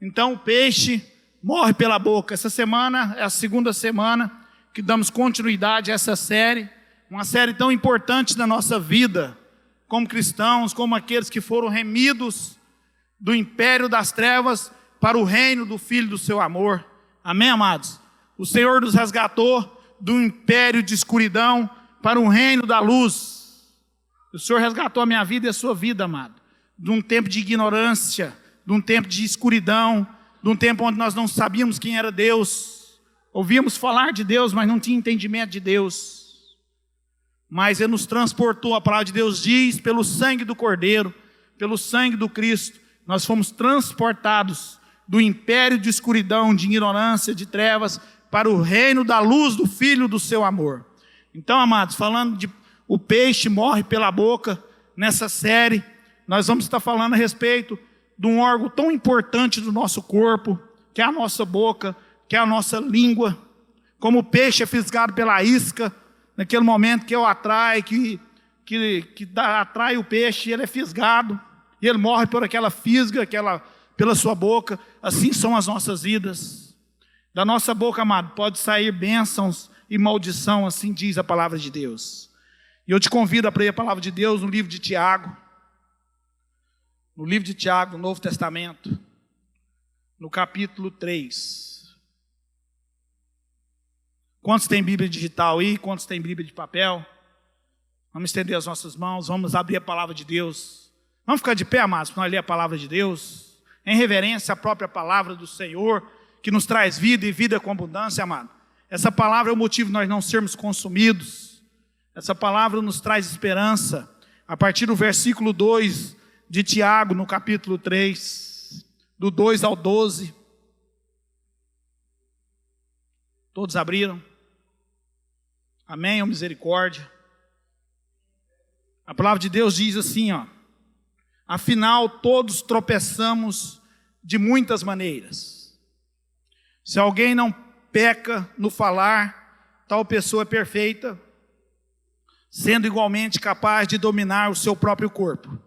Então o peixe morre pela boca. Essa semana é a segunda semana que damos continuidade a essa série, uma série tão importante na nossa vida, como cristãos, como aqueles que foram remidos do império das trevas para o reino do Filho do seu amor. Amém, amados? O Senhor nos resgatou do império de escuridão para o reino da luz. O Senhor resgatou a minha vida e a sua vida, amado, de um tempo de ignorância, de um tempo de escuridão, de um tempo onde nós não sabíamos quem era Deus. Ouvíamos falar de Deus, mas não tinha entendimento de Deus. Mas Ele nos transportou, a palavra de Deus diz, pelo sangue do Cordeiro, pelo sangue do Cristo, nós fomos transportados do império de escuridão, de ignorância, de trevas, para o reino da luz do Filho do seu amor. Então, amados, falando de o peixe morre pela boca, nessa série, nós vamos estar falando a respeito de um órgão tão importante do nosso corpo, que é a nossa boca, que é a nossa língua. Como o peixe é fisgado pela isca, naquele momento que o atrai, atrai o peixe, ele é fisgado, e ele morre por aquela fisga, pela sua boca. Assim são as nossas vidas. Da nossa boca, amado, pode sair bênçãos e maldição, assim diz a palavra de Deus. E eu te convido a ler a palavra de Deus no livro de Tiago. No livro de Tiago, no Novo Testamento, no capítulo 3. Quantos tem Bíblia digital aí? Quantos tem Bíblia de papel? Vamos estender as nossas mãos, vamos abrir a palavra de Deus. Vamos ficar de pé, amados, para nós ler a palavra de Deus, em reverência à própria palavra do Senhor, que nos traz vida e vida com abundância, amado. Essa palavra é o motivo de nós não sermos consumidos. Essa palavra nos traz esperança. A partir do versículo 2 de Tiago, no capítulo 3, do 2 ao 12. Todos abriram? Amém ou misericórdia? A palavra de Deus diz assim, ó: afinal, todos tropeçamos de muitas maneiras. Se alguém não peca no falar, tal pessoa é perfeita, sendo igualmente capaz de dominar o seu próprio corpo.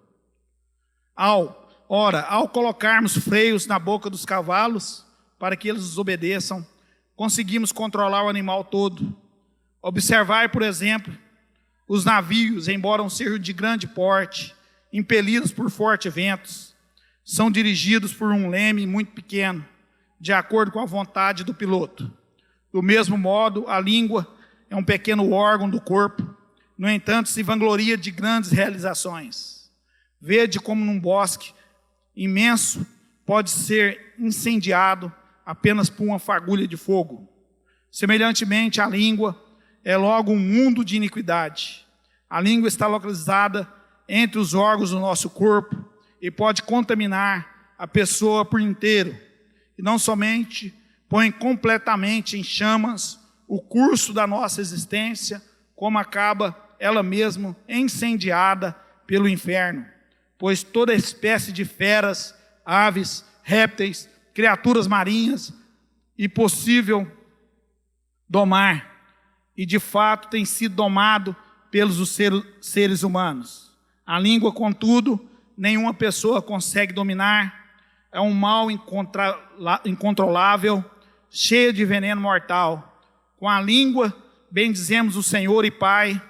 Ao colocarmos freios na boca dos cavalos, para que eles nos obedeçam, conseguimos controlar o animal todo. Observai, por exemplo, os navios, embora sejam de grande porte, impelidos por fortes ventos, são dirigidos por um leme muito pequeno, de acordo com a vontade do piloto. Do mesmo modo, a língua é um pequeno órgão do corpo, no entanto, se vangloria de grandes realizações. Vede como num bosque imenso pode ser incendiado apenas por uma fagulha de fogo. Semelhantemente, a língua é logo um mundo de iniquidade. A língua está localizada entre os órgãos do nosso corpo e pode contaminar a pessoa por inteiro. E não somente põe completamente em chamas o curso da nossa existência, como acaba ela mesma incendiada pelo inferno. Pois toda espécie de feras, aves, répteis, criaturas marinhas e possível domar, e de fato tem sido domado pelos seres humanos. A língua, contudo, nenhuma pessoa consegue dominar, é um mal incontrolável, cheio de veneno mortal. Com a língua bendizemos o Senhor e Pai,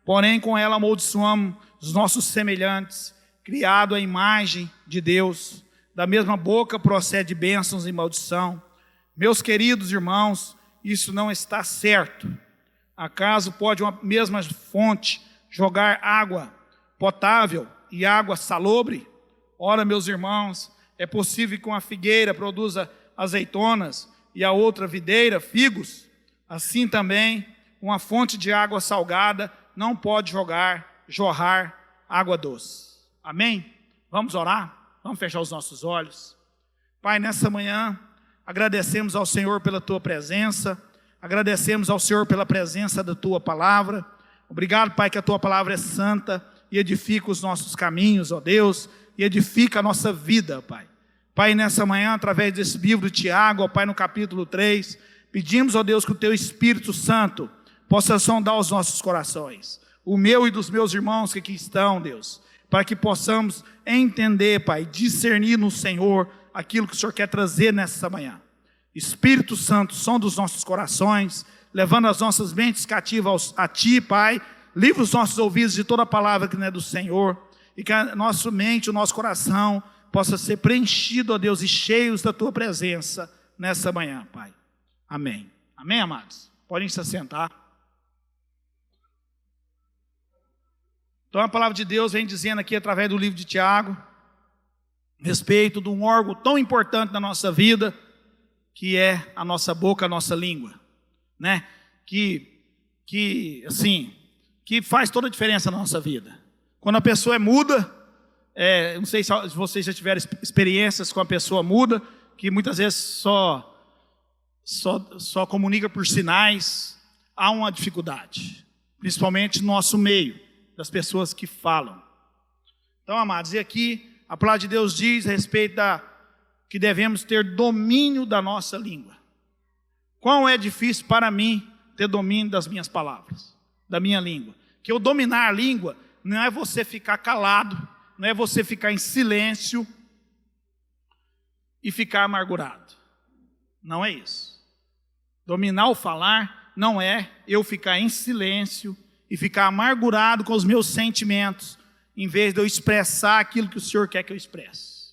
porém com ela amaldiçoamos os nossos semelhantes, criado à imagem de Deus. Da mesma boca procede bênçãos e maldição. Meus queridos irmãos, isso não está certo. Acaso pode uma mesma fonte jogar água potável e água salobre? Ora, meus irmãos, é possível que uma figueira produza azeitonas e a outra videira figos? Assim também, uma fonte de água salgada não pode jorrar água doce. Amém? Vamos orar? Vamos fechar os nossos olhos. Pai, nessa manhã, agradecemos ao Senhor pela Tua presença, agradecemos ao Senhor pela presença da Tua palavra. Obrigado, Pai, que a Tua palavra é santa e edifica os nossos caminhos, ó Deus, e edifica a nossa vida, Pai. Pai, nessa manhã, através desse livro de Tiago, ó Pai, no capítulo 3, pedimos, ó Deus, que o Teu Espírito Santo possa sondar os nossos corações, o meu e dos meus irmãos que aqui estão, Deus, para que possamos entender, Pai, discernir no Senhor aquilo que o Senhor quer trazer nessa manhã. Espírito Santo, som dos nossos corações, levando as nossas mentes cativas a Ti, Pai. Livra os nossos ouvidos de toda palavra que não é do Senhor, e que a nossa mente, o nosso coração possa ser preenchido, ó Deus, e cheios da Tua presença nessa manhã, Pai. Amém. Amém, amados? Podem se assentar. Então a palavra de Deus vem dizendo aqui através do livro de Tiago, a respeito de um órgão tão importante na nossa vida, que é a nossa boca, a nossa língua, né? Que faz toda a diferença na nossa vida. Quando a pessoa é muda, não sei se vocês já tiveram experiências com a pessoa muda, que muitas vezes só comunica por sinais, há uma dificuldade, principalmente no nosso meio, das pessoas que falam. Então, amados, e aqui a palavra de Deus diz a respeito que devemos ter domínio da nossa língua. Quão é difícil para mim ter domínio das minhas palavras, da minha língua. Que eu dominar a língua não é você ficar calado, não é você ficar em silêncio e ficar amargurado. Não é isso. Dominar o falar não é eu ficar em silêncio e ficar amargurado com os meus sentimentos, em vez de eu expressar aquilo que o Senhor quer que eu expresse.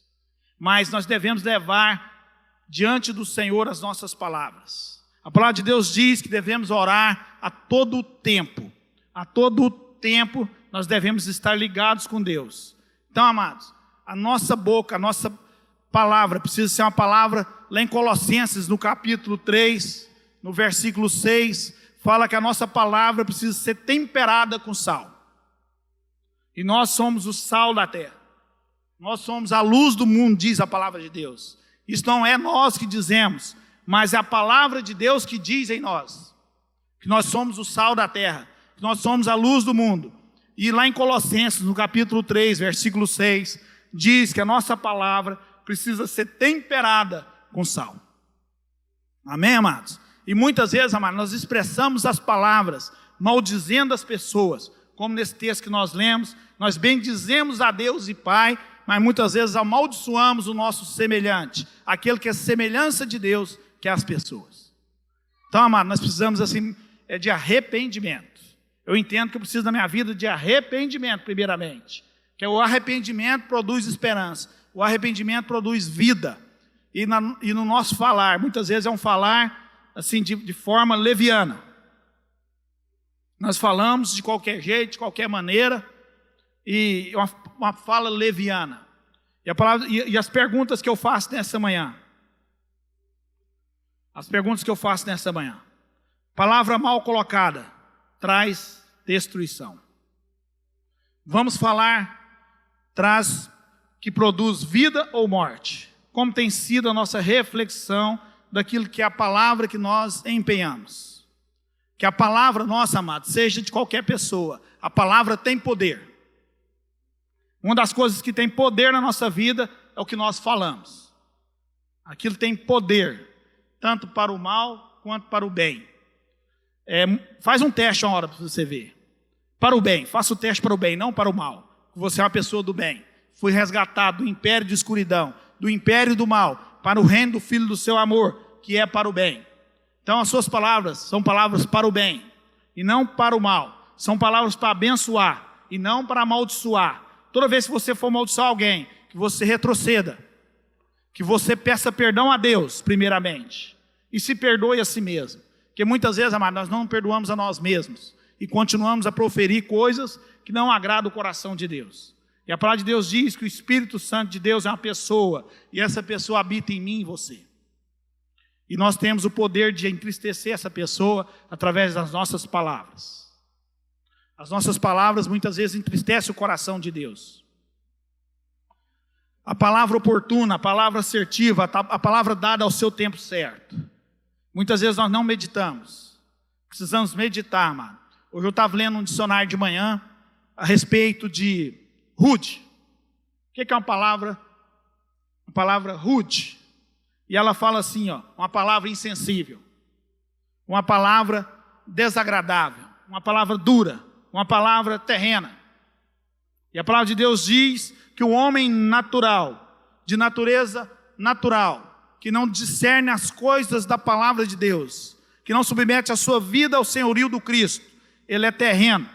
Mas nós devemos levar diante do Senhor as nossas palavras. A palavra de Deus diz que devemos orar a todo tempo. A todo tempo nós devemos estar ligados com Deus. Então, amados, a nossa boca, a nossa palavra precisa ser uma palavra, lá em Colossenses, no capítulo 3, no versículo 6, fala que a nossa palavra precisa ser temperada com sal. E nós somos o sal da terra. Nós somos a luz do mundo, diz a palavra de Deus. Isso não é nós que dizemos, mas é a palavra de Deus que diz em nós. Que nós somos o sal da terra, que nós somos a luz do mundo. E lá em Colossenses, no capítulo 3, versículo 6, diz que a nossa palavra precisa ser temperada com sal. Amém, amados? E muitas vezes, amados, nós expressamos as palavras maldizendo as pessoas, como nesse texto que nós lemos, nós bendizemos a Deus e Pai, mas muitas vezes amaldiçoamos o nosso semelhante, aquele que é semelhança de Deus, que é as pessoas. Então, amados, nós precisamos assim, de arrependimento. Eu entendo que eu preciso da minha vida de arrependimento, primeiramente, que o arrependimento produz esperança, o arrependimento produz vida, e no nosso falar, muitas vezes é um falar assim, de forma leviana. Nós falamos de qualquer jeito, de qualquer maneira, e uma fala leviana. E as perguntas que eu faço nessa manhã. Palavra mal colocada traz destruição. Vamos falar, que produz vida ou morte. Como tem sido a nossa reflexão daquilo que é a palavra que nós empenhamos. Que a palavra nossa, amado, seja de qualquer pessoa. A palavra tem poder. Uma das coisas que tem poder na nossa vida é o que nós falamos. Aquilo tem poder, tanto para o mal quanto para o bem. Faz um teste uma hora para você ver. Para o bem, faça o teste para o bem, não para o mal. Você é uma pessoa do bem. Foi resgatado do império de escuridão, do império do mal, para o reino do Filho do seu amor, que é para o bem. Então as suas palavras são palavras para o bem, e não para o mal. São palavras para abençoar, e não para amaldiçoar. Toda vez que você for amaldiçoar alguém, que você retroceda, que você peça perdão a Deus, primeiramente, e se perdoe a si mesmo. Porque muitas vezes, amados, nós não perdoamos a nós mesmos, e continuamos a proferir coisas que não agradam o coração de Deus. E a palavra de Deus diz que o Espírito Santo de Deus é uma pessoa, e essa pessoa habita em mim e em você. E nós temos o poder de entristecer essa pessoa através das nossas palavras. As nossas palavras muitas vezes entristecem o coração de Deus. A palavra oportuna, a palavra assertiva, a palavra dada ao seu tempo certo. Muitas vezes nós não meditamos. Precisamos meditar, amado. Hoje eu estava lendo um dicionário de manhã a respeito de rude. O que é uma palavra? A palavra rude. E ela fala assim, uma palavra insensível, uma palavra desagradável, uma palavra dura, uma palavra terrena. E a palavra de Deus diz que o homem natural, de natureza natural, que não discerne as coisas da palavra de Deus, que não submete a sua vida ao senhorio do Cristo, ele é terreno.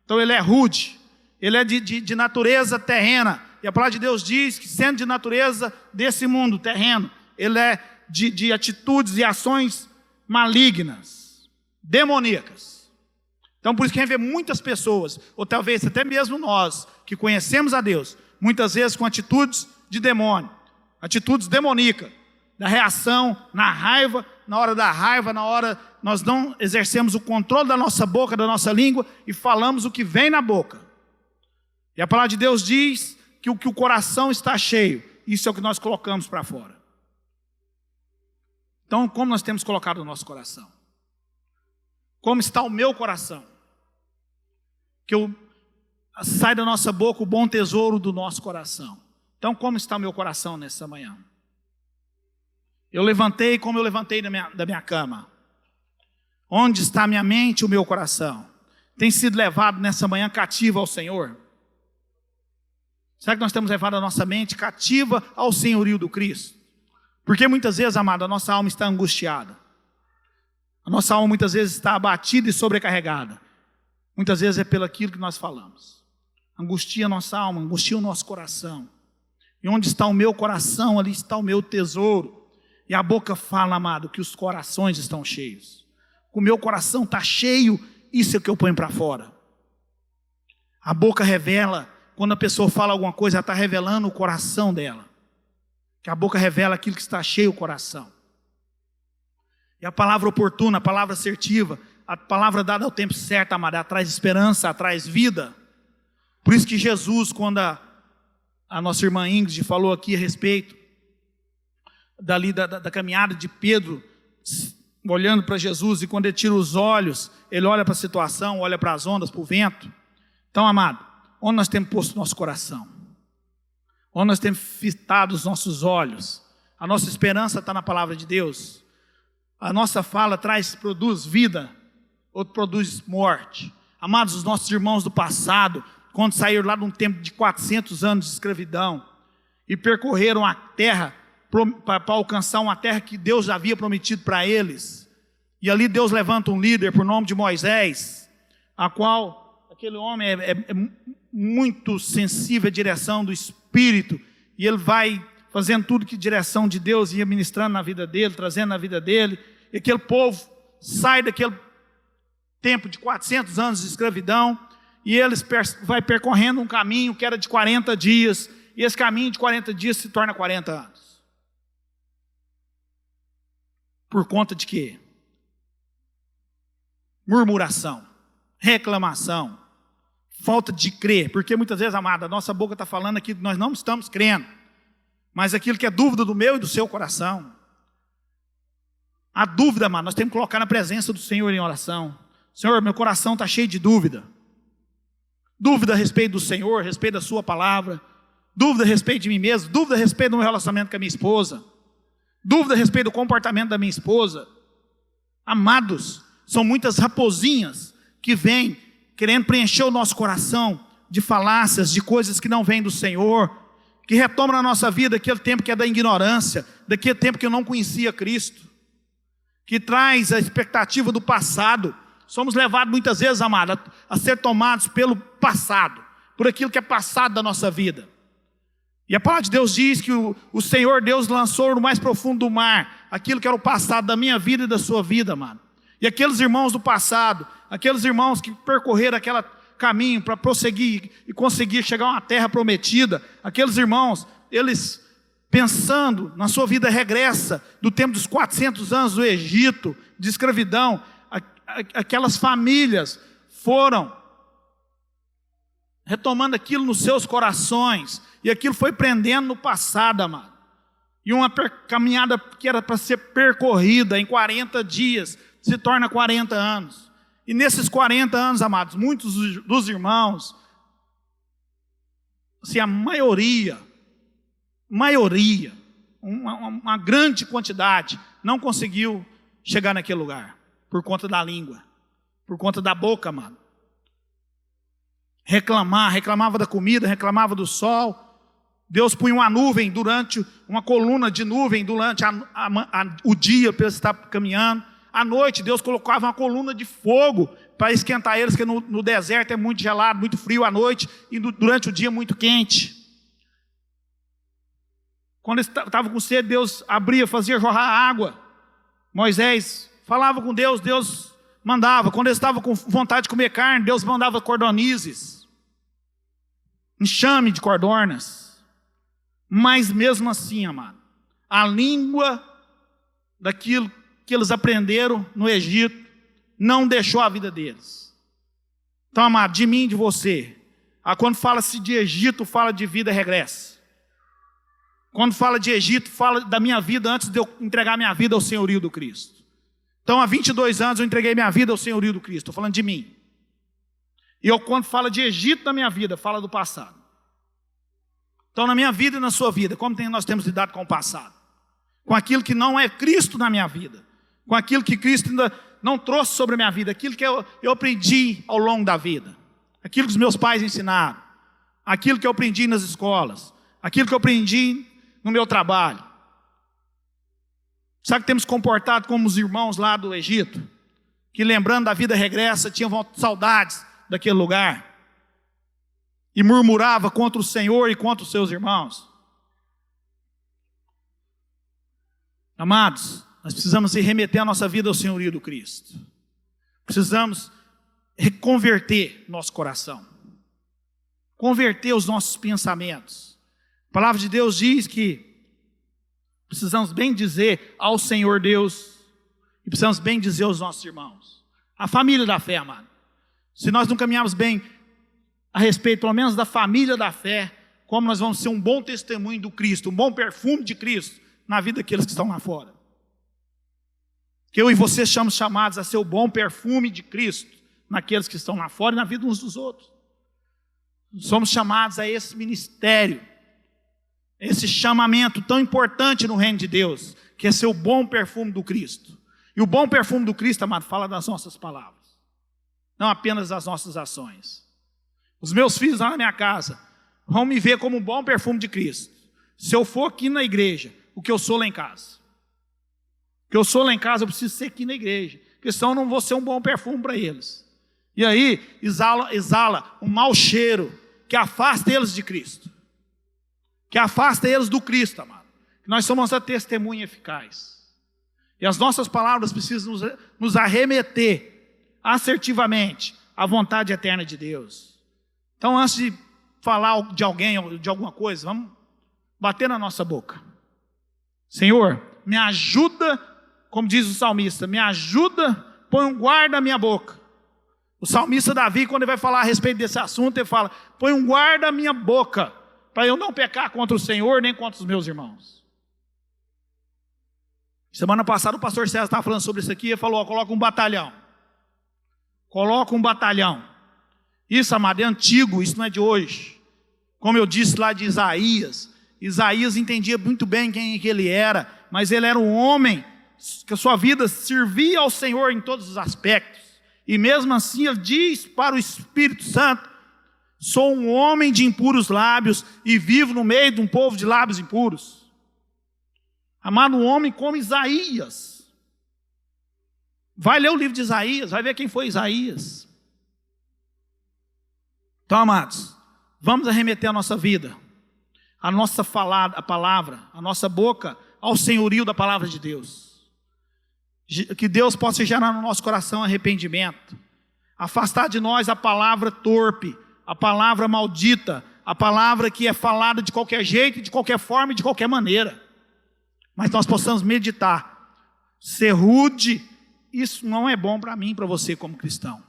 Então ele é rude, ele é de natureza terrena. E a palavra de Deus diz que, sendo de natureza desse mundo terreno, ele é de atitudes e ações malignas, demoníacas. Então por isso que a gente vê muitas pessoas, ou talvez até mesmo nós, que conhecemos a Deus, muitas vezes com atitudes de demônio, atitudes demoníacas, da reação, na raiva, na hora da raiva, na hora nós não exercemos o controle da nossa boca, da nossa língua, e falamos o que vem na boca. E a palavra de Deus diz que o coração está cheio, isso é o que nós colocamos para fora. Então, como nós temos colocado o nosso coração? Como está o meu coração? Sai da nossa boca o bom tesouro do nosso coração. Então, como está o meu coração nessa manhã? Eu levantei como eu levantei da minha cama. Onde está a minha mente e o meu coração? Tem sido levado nessa manhã cativo ao Senhor? Será que nós temos levado a nossa mente cativa ao senhorio do Cristo? Porque muitas vezes, amado, a nossa alma está angustiada. A nossa alma muitas vezes está abatida e sobrecarregada. Muitas vezes é pelo aquilo que nós falamos. Angustia a nossa alma, angustia o nosso coração. E onde está o meu coração, ali está o meu tesouro. E a boca fala, amado, que os corações estão cheios. O meu coração está cheio, isso é o que eu ponho para fora. A boca revela, quando a pessoa fala alguma coisa, ela está revelando o coração dela. Que a boca revela aquilo que está cheio o coração. E a palavra oportuna, a palavra assertiva, a palavra dada ao tempo certo, amado, ela traz esperança, ela traz vida. Por isso que Jesus, quando a nossa irmã Ingrid falou aqui a respeito da caminhada de Pedro, olhando para Jesus, e quando ele tira os olhos, ele olha para a situação, olha para as ondas, para o vento. Então, amado, onde nós temos posto nosso coração? Onde nós temos fitado os nossos olhos? A nossa esperança está na palavra de Deus. A nossa fala produz vida, ou produz morte. Amados, os nossos irmãos do passado, quando saíram lá de um tempo de 400 anos de escravidão, e percorreram a terra, para alcançar uma terra que Deus já havia prometido para eles, e ali Deus levanta um líder por nome de Moisés, a qual aquele homem é muito sensível à direção do Espírito, e ele vai fazendo tudo que direção de Deus ia ministrando na vida dele, trazendo na vida dele, e aquele povo sai daquele tempo de 400 anos de escravidão, e eles vai percorrendo um caminho que era de 40 dias, e esse caminho de 40 dias se torna 40 anos. Por conta de quê? Murmuração, reclamação, falta de crer, porque muitas vezes, amada, a nossa boca está falando aqui que nós não estamos crendo, mas aquilo que é dúvida do meu e do seu coração. A dúvida, amada, nós temos que colocar na presença do Senhor em oração. Senhor, meu coração está cheio de dúvida. Dúvida a respeito do Senhor, a respeito da sua palavra, dúvida a respeito de mim mesmo, dúvida a respeito do meu relacionamento com a minha esposa, dúvida a respeito do comportamento da minha esposa. Amados, são muitas raposinhas que vêm querendo preencher o nosso coração de falácias, de coisas que não vêm do Senhor, que retomam na nossa vida aquele tempo que é da ignorância, daquele tempo que eu não conhecia Cristo, que traz a expectativa do passado. Somos levados muitas vezes, amado, a ser tomados pelo passado, por aquilo que é passado da nossa vida. E a palavra de Deus diz que o Senhor Deus lançou no mais profundo do mar aquilo que era o passado da minha vida e da sua vida, amado. E aqueles irmãos do passado, aqueles irmãos que percorreram aquele caminho para prosseguir e conseguir chegar a uma terra prometida, aqueles irmãos, eles pensando na sua vida regressa, do tempo dos 400 anos do Egito, de escravidão, aquelas famílias foram retomando aquilo nos seus corações, e aquilo foi prendendo no passado, amado. E uma caminhada que era para ser percorrida em 40 dias, se torna 40 anos. E nesses 40 anos, amados, muitos dos irmãos, assim, a maioria, uma grande quantidade, não conseguiu chegar naquele lugar, por conta da língua, por conta da boca, amado. Reclamava da comida, reclamava do sol, Deus punha uma coluna de nuvem durante o dia para eles estar caminhando. À noite, Deus colocava uma coluna de fogo para esquentar eles, porque no deserto é muito gelado, muito frio à noite, e durante o dia muito quente. Quando eles estavam com sede, Deus abria, fazia jorrar água. Moisés falava com Deus, Deus mandava. Quando eles estavam com vontade de comer carne, Deus mandava cordonizes, enxame de codornas. Mas mesmo assim, amado, a língua daquilo que eles aprenderam no Egito não deixou a vida deles. Então, amado, de mim e de você, quando fala-se de Egito, fala de vida regressa. Quando fala de Egito, fala da minha vida antes de eu entregar minha vida ao senhorio do Cristo. Então, há 22 anos eu entreguei minha vida ao senhorio do Cristo. Estou falando de mim. E quando fala de Egito na minha vida, fala do passado. Então, na minha vida e na sua vida, como nós temos lidado com o passado? Com aquilo que não é Cristo na minha vida. Com aquilo que Cristo ainda não trouxe sobre a minha vida. Aquilo que eu aprendi ao longo da vida. Aquilo que os meus pais ensinaram. Aquilo que eu aprendi nas escolas. Aquilo que eu aprendi no meu trabalho. Sabe que temos comportado como os irmãos lá do Egito? Que lembrando da vida regressa, tinham saudades daquele lugar. E murmurava contra o Senhor e contra os seus irmãos. Amados, nós precisamos remeter a nossa vida ao senhorio do Cristo. Precisamos reconverter nosso coração. Converter os nossos pensamentos. A palavra de Deus diz que precisamos bem dizer ao Senhor Deus e precisamos bem dizer aos nossos irmãos. A família da fé, amado. Se nós não caminharmos bem a respeito, pelo menos da família da fé, como nós vamos ser um bom testemunho do Cristo, um bom perfume de Cristo na vida daqueles que estão lá fora. Que eu e você somos chamados a ser o bom perfume de Cristo naqueles que estão lá fora e na vida uns dos outros. Somos chamados a esse ministério, esse chamamento tão importante no reino de Deus, que é ser o bom perfume do Cristo. E o bom perfume do Cristo, amado, fala das nossas palavras, não apenas das nossas ações. Os meus filhos lá na minha casa vão me ver como um bom perfume de Cristo. Se eu for aqui na igreja, o que eu sou lá em casa. O que eu sou lá em casa, eu preciso ser aqui na igreja, porque senão eu não vou ser um bom perfume para eles. E aí, exala um mau cheiro que afasta eles de Cristo. Que afasta eles do Cristo, amado. Que nós somos a testemunha eficaz. E as nossas palavras precisam nos arremeter assertivamente à vontade eterna de Deus. Então, antes de falar de alguém ou de alguma coisa, vamos bater na nossa boca. Senhor, me ajuda, como diz o salmista, me ajuda, põe um guarda na minha boca. O salmista Davi, quando ele vai falar a respeito desse assunto, ele fala, põe um guarda na minha boca, para eu não pecar contra o Senhor, nem contra os meus irmãos. Semana passada o pastor César estava falando sobre isso aqui, ele falou, coloca um batalhão. Coloca um batalhão. Isso, amado, é antigo, isso não é de hoje. Como eu disse lá de Isaías, Isaías entendia muito bem quem que ele era, mas ele era um homem que a sua vida servia ao Senhor em todos os aspectos. E mesmo assim ele diz para o Espírito Santo, sou um homem de impuros lábios e vivo no meio de um povo de lábios impuros. Amado, um homem como Isaías. Vai ler o livro de Isaías, vai ver quem foi Isaías. Então, amados, vamos arremeter a nossa vida, a nossa falada, a palavra, a nossa boca ao senhorio da palavra de Deus. Que Deus possa gerar no nosso coração arrependimento, afastar de nós a palavra torpe, a palavra maldita, a palavra que é falada de qualquer jeito, de qualquer forma e de qualquer maneira. Mas nós possamos meditar, ser rude, isso não é bom para mim, para você como cristão.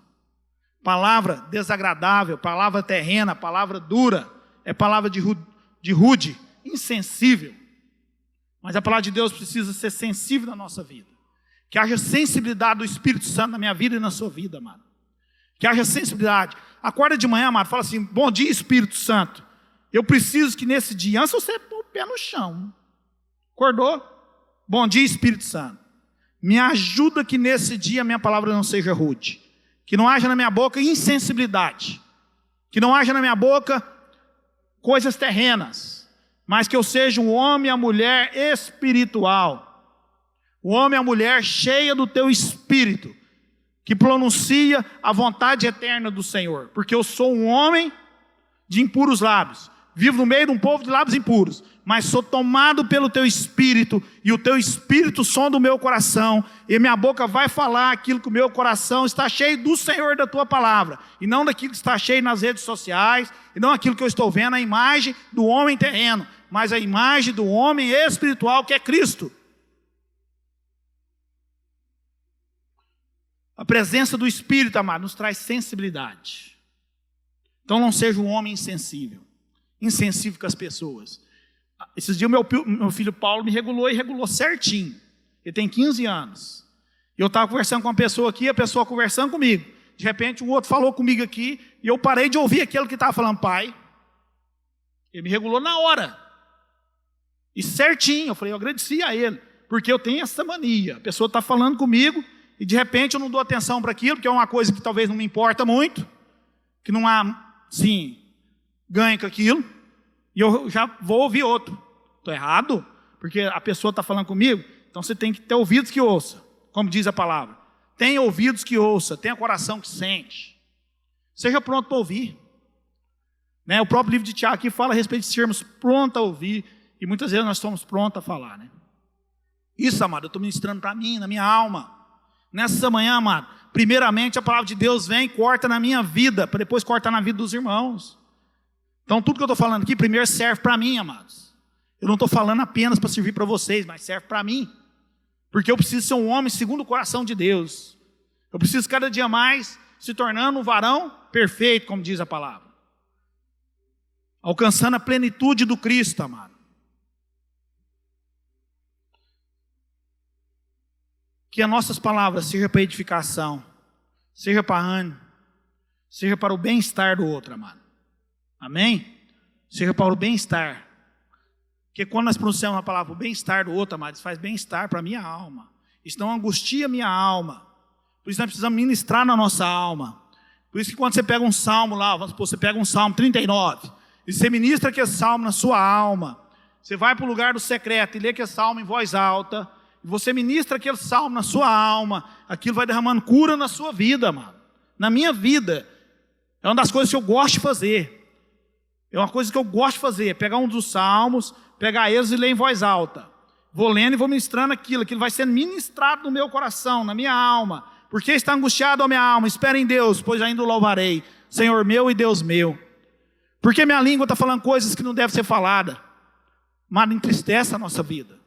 Palavra desagradável, palavra terrena, palavra dura, é palavra de rude, insensível. Mas a palavra de Deus precisa ser sensível na nossa vida. Que haja sensibilidade do Espírito Santo na minha vida e na sua vida, amado. Que haja sensibilidade. Acorda de manhã, amado, fala assim, bom dia, Espírito Santo. Eu preciso que nesse dia, antes você pôr o pé no chão. Acordou? Bom dia, Espírito Santo. Me ajuda que nesse dia a minha palavra não seja rude. Que não haja na minha boca insensibilidade. Que não haja na minha boca coisas terrenas. mas que eu seja um homem e a mulher espiritual. O homem e a mulher cheia do teu espírito, que pronuncia a vontade eterna do Senhor. Porque eu sou um homem de impuros lábios. Vivo no meio de um povo de lábios impuros, mas sou tomado pelo teu espírito, e o teu espírito sonda o meu coração, e minha boca vai falar aquilo que o meu coração está cheio do Senhor, da tua palavra, e não daquilo que está cheio nas redes sociais, e não aquilo que eu estou vendo, a imagem do homem terreno, mas a imagem do homem espiritual, que é Cristo. A presença do Espírito, amado, nos traz sensibilidade. Então não seja um homem insensível com as pessoas. Esses dias meu filho Paulo me regulou, e regulou certinho. Ele tem 15 anos. Eu estava conversando com uma pessoa aqui, a pessoa conversando comigo. De repente um outro falou comigo aqui, e eu parei de ouvir aquele que estava falando, pai. Ele me regulou na hora. E certinho, eu falei, eu agradeci a ele, porque eu tenho essa mania. A pessoa está falando comigo, e de repente eu não dou atenção para aquilo, porque é uma coisa que talvez não me importa muito, que não há, sim, ganho com aquilo, e eu já vou ouvir outro. Estou errado? Porque a pessoa está falando comigo, então você tem que ter ouvidos que ouça, como diz a palavra. Tenha ouvidos que ouça, tenha coração que sente. Seja pronto para ouvir. Né? O próprio livro de Tiago aqui fala a respeito de sermos prontos a ouvir, e muitas vezes nós estamos prontos a falar. Né? Isso, amado, eu estou ministrando para mim, na minha alma. Nessa manhã, amado, primeiramente a palavra de Deus vem e corta na minha vida, para depois cortar na vida dos irmãos. Então tudo que eu estou falando aqui, primeiro serve para mim, amados. Eu não estou falando apenas para servir para vocês, mas serve para mim. Porque eu preciso ser um homem segundo o coração de Deus. Eu preciso cada dia mais se tornando um varão perfeito, como diz a palavra. Alcançando a plenitude do Cristo, amado. Que as nossas palavras sejam para edificação, seja para ânimo, seja para o bem-estar do outro, amado. Amém? Seja para o bem-estar. Porque quando nós pronunciamos a palavra o bem-estar do outro, amado, isso faz bem-estar para a minha alma. Isso não angustia a minha alma. Por isso nós precisamos ministrar na nossa alma. Por isso que quando você pega um salmo lá, vamos supor, você pega um salmo 39, e você ministra aquele salmo na sua alma, você vai para o lugar do secreto e lê aquele salmo em voz alta, e você ministra aquele salmo na sua alma, aquilo vai derramando cura na sua vida, amado. Na minha vida. É uma das coisas que eu gosto de fazer. É uma coisa que eu gosto de fazer, pegar um dos salmos, pegar eles e ler em voz alta. Vou lendo e vou ministrando aquilo vai sendo ministrado no meu coração, na minha alma. Porque está angustiado a minha alma, espera em Deus, pois ainda o louvarei, Senhor meu e Deus meu. Porque minha língua está falando coisas que não devem ser faladas. Mas entristece a nossa vida.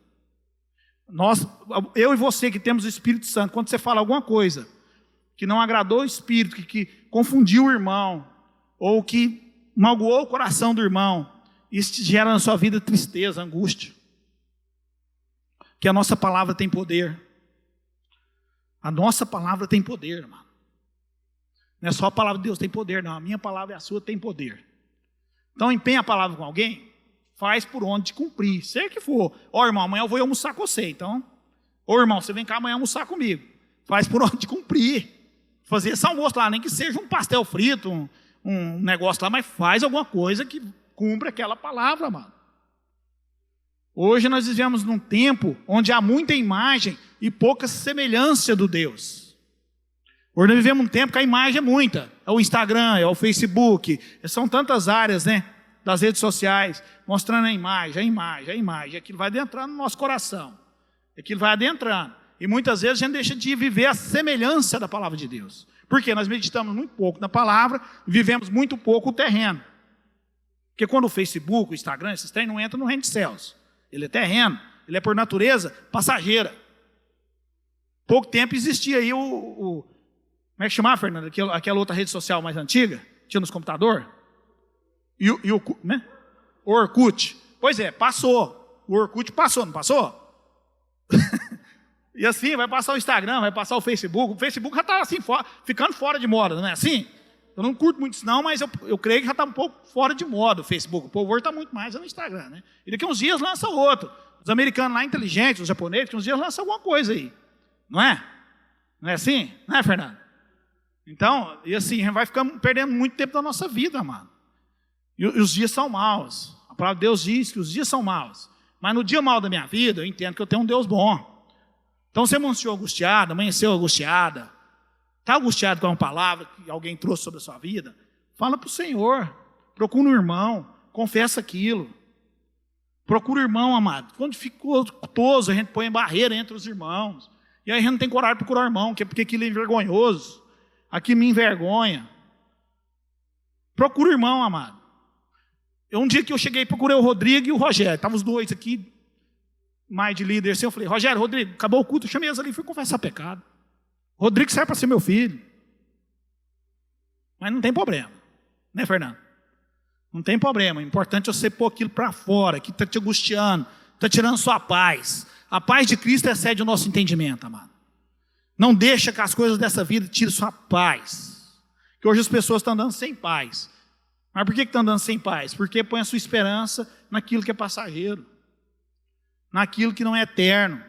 Eu e você que temos o Espírito Santo, quando você fala alguma coisa que não agradou o Espírito, que confundiu o irmão, ou que magoou o coração do irmão, isso gera na sua vida tristeza, angústia. Que a nossa palavra tem poder. A nossa palavra tem poder, irmão. Não é só a palavra de Deus tem poder, não. A minha palavra e a sua tem poder. Então empenha a palavra com alguém, faz por onde cumprir, seja que for. Ó, irmão, amanhã eu vou almoçar com você, então. Ô, irmão, você vem cá amanhã almoçar comigo. Faz por onde cumprir. Fazer esse almoço lá, nem que seja um pastel frito, um negócio lá, mas faz alguma coisa que cumpra aquela palavra, mano. Hoje nós vivemos num tempo onde há muita imagem e pouca semelhança do Deus. Hoje nós vivemos num tempo que a imagem é muita. É o Instagram, é o Facebook, são tantas áreas, né, das redes sociais, mostrando a imagem. Aquilo vai adentrando no nosso coração. Aquilo vai adentrando. E muitas vezes a gente deixa de viver a semelhança da palavra de Deus. Porque nós meditamos muito pouco na palavra, vivemos muito pouco o terreno. Porque quando o Facebook, o Instagram, esses trem não entram no reino de céus. Ele é terreno, ele é por natureza passageira. Pouco tempo existia aí como é que chamava, Fernando? Aquela outra rede social mais antiga, tinha nos computadores. Né? O Orkut. Pois é, passou. O Orkut passou, não passou? E assim, vai passar o Instagram, vai passar o Facebook. O Facebook já está assim, ficando fora de moda, não é assim? Eu não curto muito isso não, mas eu creio que já está um pouco fora de moda o Facebook. O povo hoje está muito mais no Instagram, né? E daqui a uns dias lança outro. Os americanos lá inteligentes, os japoneses, daqui a uns dias lançam alguma coisa aí. Não é? Não é assim? Não é, Fernando? Então, e assim, a gente vai ficar perdendo muito tempo da nossa vida, mano. E os dias são maus. A palavra de Deus diz que os dias são maus. Mas no dia mau da minha vida, eu entendo que eu tenho um Deus bom. Então você amanheceu angustiado, amanheceu angustiada, está angustiado com uma palavra que alguém trouxe sobre a sua vida, fala para o Senhor, procura um irmão, confessa aquilo. Procura o irmão, amado. Quando ficou toso, a gente põe barreira entre os irmãos. E aí a gente não tem coragem de procurar o irmão, porque aquilo é vergonhoso. Aquilo me envergonha. Procura o irmão, amado. Um dia que eu cheguei, procurei o Rodrigo e o Rogério. Estavam os dois aqui, mais de líder assim. Eu falei, Rogério, Rodrigo, acabou o culto, eu chamei eles ali e fui confessar pecado. Rodrigo serve para ser meu filho. Mas não tem problema. Né, Fernando? Não tem problema. O importante é você pôr aquilo para fora, que está te angustiando, está tirando sua paz. A paz de Cristo excede o nosso entendimento, amado. Não deixa que as coisas dessa vida tirem sua paz. Que hoje as pessoas estão andando sem paz. Mas por que estão andando sem paz? Porque põe a sua esperança naquilo que é passageiro. Naquilo que não é eterno.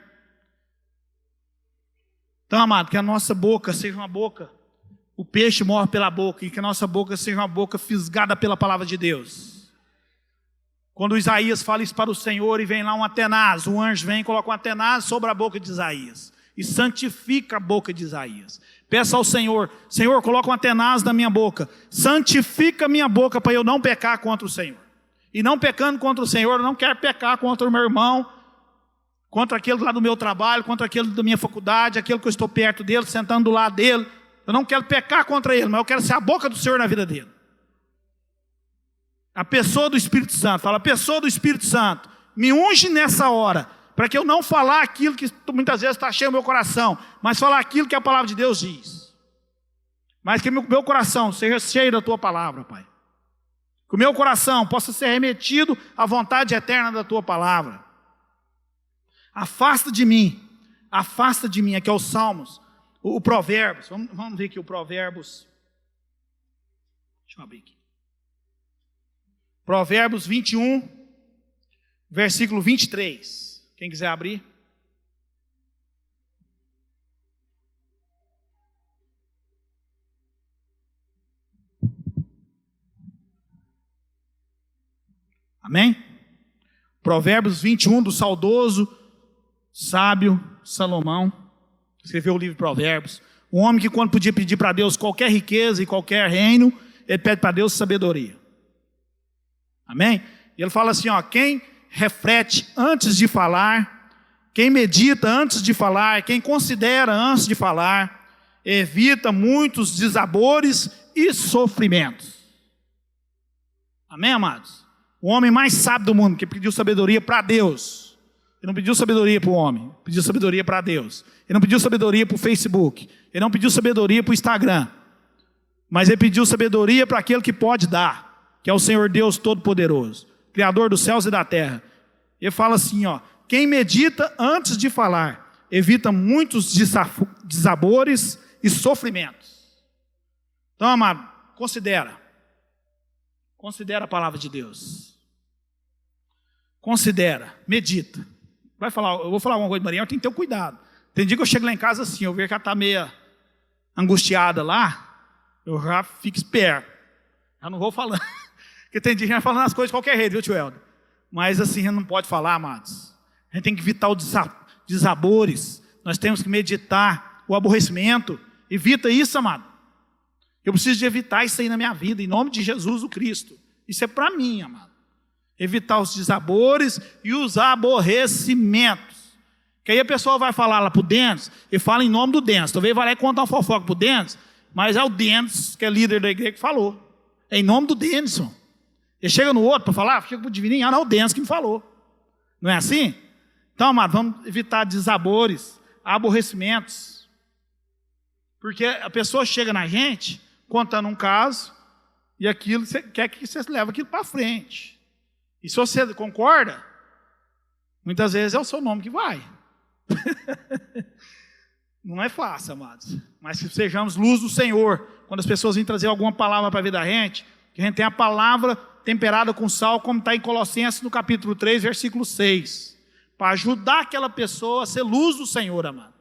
Então, amado, que a nossa boca seja uma boca, o peixe morre pela boca, e que a nossa boca seja uma boca fisgada pela palavra de Deus. Quando Isaías fala isso para o Senhor e vem lá um Atenaz, um anjo vem e coloca um Atenaz sobre a boca de Isaías e santifica a boca de Isaías. Peça ao Senhor, Senhor, coloca um Atenaz na minha boca, santifica a minha boca para eu não pecar contra o Senhor. E não pecando contra o Senhor, eu não quero pecar contra o meu irmão, contra aquele lá do meu trabalho, contra aquele da minha faculdade, aquele que eu estou perto dele, sentando do lado dele. Eu não quero pecar contra ele, mas eu quero ser a boca do Senhor na vida dele. A pessoa do Espírito Santo, fala, a pessoa do Espírito Santo, me unge nessa hora, para que eu não falar aquilo que muitas vezes está cheio no meu coração, mas falar aquilo que a palavra de Deus diz. Mas que meu coração seja cheio da tua palavra, Pai. Que o meu coração possa ser remetido à vontade eterna da tua palavra. Afasta de mim, aqui é os Salmos, o Provérbios, vamos ver aqui o Provérbios, deixa eu abrir aqui. Provérbios 21, versículo 23. Quem quiser abrir. Amém? Provérbios 21, do saudoso, sábio Salomão. Escreveu o livro de Provérbios. Um homem que quando podia pedir para Deus qualquer riqueza e qualquer reino, ele pede para Deus sabedoria. Amém? E ele fala assim, ó, quem reflete antes de falar, quem medita antes de falar, quem considera antes de falar, evita muitos desabores e sofrimentos. Amém, amados? O homem mais sábio do mundo, que pediu sabedoria para Deus. Ele não pediu sabedoria para o homem, pediu sabedoria para Deus. Ele não pediu sabedoria para o Facebook, ele não pediu sabedoria para o Instagram, mas ele pediu sabedoria para aquele que pode dar, que é o Senhor Deus Todo-Poderoso, Criador dos céus e da terra. Ele fala assim, ó, quem medita antes de falar, evita muitos desabores e sofrimentos. Então, amado, considera a palavra de Deus. Considera, medita. Eu vou falar alguma coisa de Maria, eu tenho que ter cuidado. Tem dia que eu chego lá em casa assim, eu vejo que ela está meio angustiada lá, eu já fico esperto. Já não vou falando. Porque tem dia que a gente vai falando as coisas de qualquer jeito, viu, tio Helder? Mas assim, a gente não pode falar, amados. A gente tem que evitar os desabores. Nós temos que meditar o aborrecimento. Evita isso, amado. Eu preciso de evitar isso aí na minha vida, em nome de Jesus o Cristo. Isso é para mim, amado. Evitar os desabores e os aborrecimentos. Que aí a pessoa vai falar lá para o Denis, e fala em nome do Denis. Talvez vai lá e contar uma fofoca para o Denis, mas é o Denis, que é líder da igreja, que falou. É em nome do Denison. Ele chega no outro para falar, chega para o divininho, não é o Denis que me falou. Não é assim? Então, amado, vamos evitar desabores, aborrecimentos. Porque a pessoa chega na gente, contando um caso, e aquilo, você quer que você leve aquilo para frente. E se você concorda, muitas vezes é o seu nome que vai. Não é fácil, amados. Mas que sejamos luz do Senhor. Quando as pessoas vêm trazer alguma palavra para a vida da gente, que a gente tenha a palavra temperada com sal, como está em Colossenses no capítulo 3, versículo 6. Para ajudar aquela pessoa a ser luz do Senhor, amado.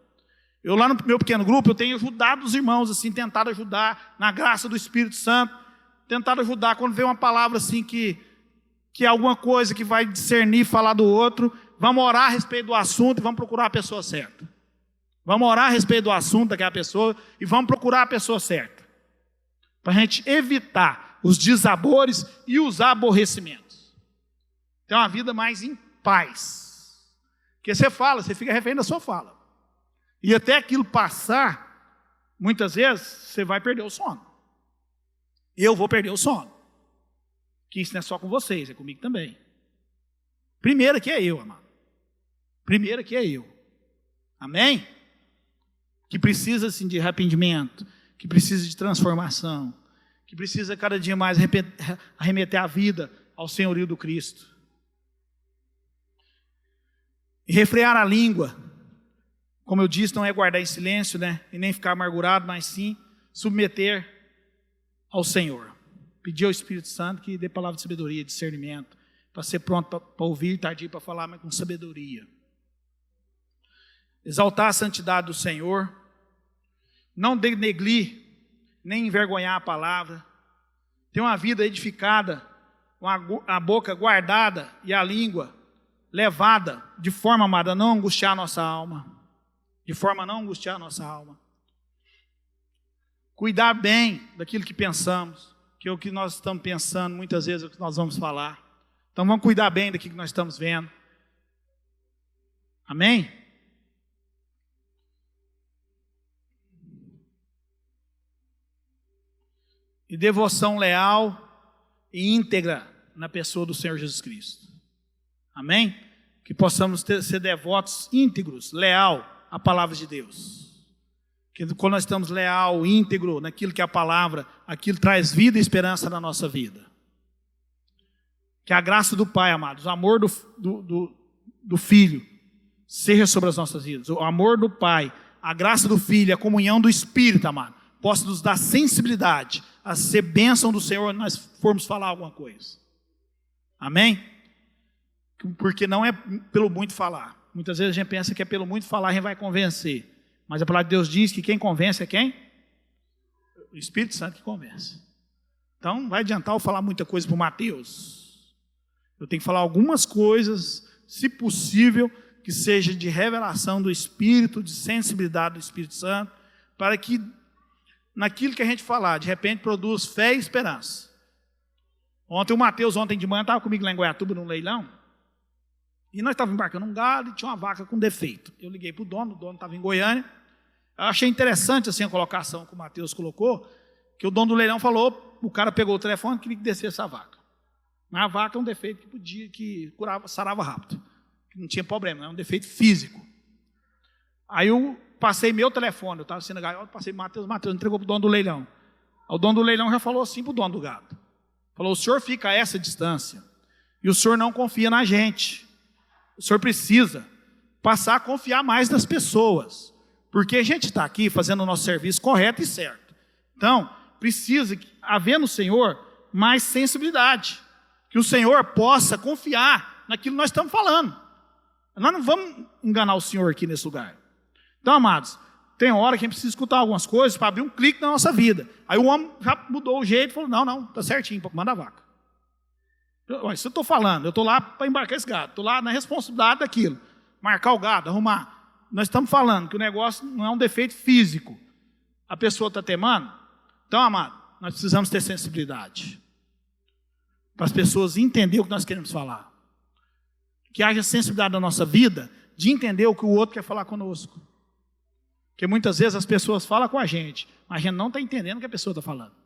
Eu lá no meu pequeno grupo, eu tenho ajudado os irmãos, assim, tentado ajudar na graça do Espírito Santo, tentado ajudar quando vem uma palavra assim que que é alguma coisa que vai discernir, falar do outro, vamos orar a respeito do assunto e vamos procurar a pessoa certa. Vamos orar a respeito do assunto daquela pessoa e vamos procurar a pessoa certa. Para a gente evitar os desabores e os aborrecimentos. Ter uma vida mais em paz. Porque você fala, você fica refém da sua fala. E até aquilo passar, muitas vezes, você vai perder o sono. Eu vou perder o sono. Que isso não é só com vocês, é comigo também. Primeiro aqui é eu, amado. Primeiro aqui é eu. Amém? Que precisa assim, de arrependimento, que precisa de transformação, que precisa cada dia mais arremeter a vida ao senhorio do Cristo. E refrear a língua, como eu disse, não é guardar em silêncio, né? E nem ficar amargurado, mas sim submeter ao Senhor. Pedir ao Espírito Santo que dê palavra de sabedoria, discernimento, para ser pronto para ouvir, tardio para falar, mas com sabedoria. Exaltar a santidade do Senhor, não denegrir, nem envergonhar a palavra, ter uma vida edificada, com a boca guardada e a língua levada de forma, amada, a não angustiar a nossa alma. De forma a não angustiar a nossa alma. Cuidar bem daquilo que pensamos, que é o que nós estamos pensando, muitas vezes é o que nós vamos falar. Então vamos cuidar bem daquilo que nós estamos vendo. Amém? E devoção leal e íntegra na pessoa do Senhor Jesus Cristo. Amém? Que possamos ser devotos íntegros, leal à palavra de Deus. Que quando nós estamos leal, íntegro naquilo que é a palavra, aquilo traz vida e esperança na nossa vida. Que a graça do Pai, amados, o amor do Filho, seja sobre as nossas vidas. O amor do Pai, a graça do Filho, a comunhão do Espírito, amado, possa nos dar sensibilidade a ser bênção do Senhor quando nós formos falar alguma coisa. Amém? Porque não é pelo muito falar. Muitas vezes a gente pensa que é pelo muito falar a gente vai convencer. Mas a palavra de Deus diz que quem convence é quem? O Espírito Santo que convence. Então não vai adiantar eu falar muita coisa para o Mateus. Eu tenho que falar algumas coisas, se possível, que seja de revelação do Espírito, de sensibilidade do Espírito Santo, para que naquilo que a gente falar, de repente produz fé e esperança. Ontem o Mateus, ontem de manhã, estava comigo lá em Goiatuba, num leilão, e nós estávamos embarcando um gado e tinha uma vaca com defeito. Eu liguei para o dono estava em Goiânia. Eu achei interessante assim, a colocação que o Mateus colocou, que o dono do leilão falou, o cara pegou o telefone e queria que descesse a vaca. Mas a vaca é um defeito que curava, sarava rápido, que não tinha problema, é um defeito físico. Aí eu passei meu telefone, eu estava sendo gaiola, passei Mateus entregou para o dono do leilão. O dono do leilão já falou assim para o dono do gado. Falou, o senhor fica a essa distância e o senhor não confia na gente. O senhor precisa passar a confiar mais nas pessoas, porque a gente está aqui fazendo o nosso serviço correto e certo. Então, precisa haver no Senhor mais sensibilidade, que o Senhor possa confiar naquilo que nós estamos falando. Nós não vamos enganar o Senhor aqui nesse lugar. Então, amados, tem hora que a gente precisa escutar algumas coisas para abrir um clique na nossa vida. Aí o homem já mudou o jeito e falou, não, está certinho, manda a vaca. Se eu estou falando, eu estou lá para embarcar esse gado, estou lá na responsabilidade daquilo, marcar o gado, arrumar. Nós estamos falando que o negócio não é um defeito físico, a pessoa está temando. Então, amado, nós precisamos ter sensibilidade para as pessoas entenderem o que nós queremos falar, que haja sensibilidade na nossa vida de entender o que o outro quer falar conosco, porque muitas vezes as pessoas falam com a gente, mas a gente não está entendendo o que a pessoa está falando.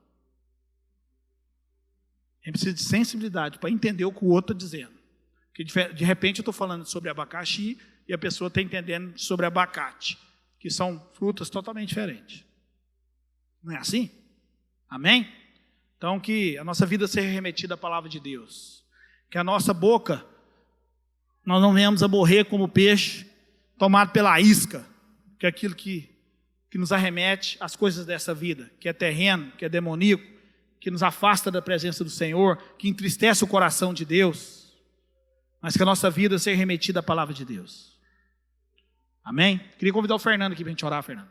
A gente precisa de sensibilidade para entender o que o outro está dizendo. Porque de repente eu estou falando sobre abacaxi e a pessoa está entendendo sobre abacate, que são frutas totalmente diferentes. Não é assim? Amém? Então que a nossa vida seja remetida à palavra de Deus. Que a nossa boca, nós não venhamos a morrer como peixe tomado pela isca, que é aquilo que nos arremete às coisas dessa vida, que é terreno, que é demoníaco, que nos afasta da presença do Senhor, que entristece o coração de Deus, mas que a nossa vida seja remetida à palavra de Deus. Amém? Queria convidar o Fernando aqui para a gente orar, Fernando.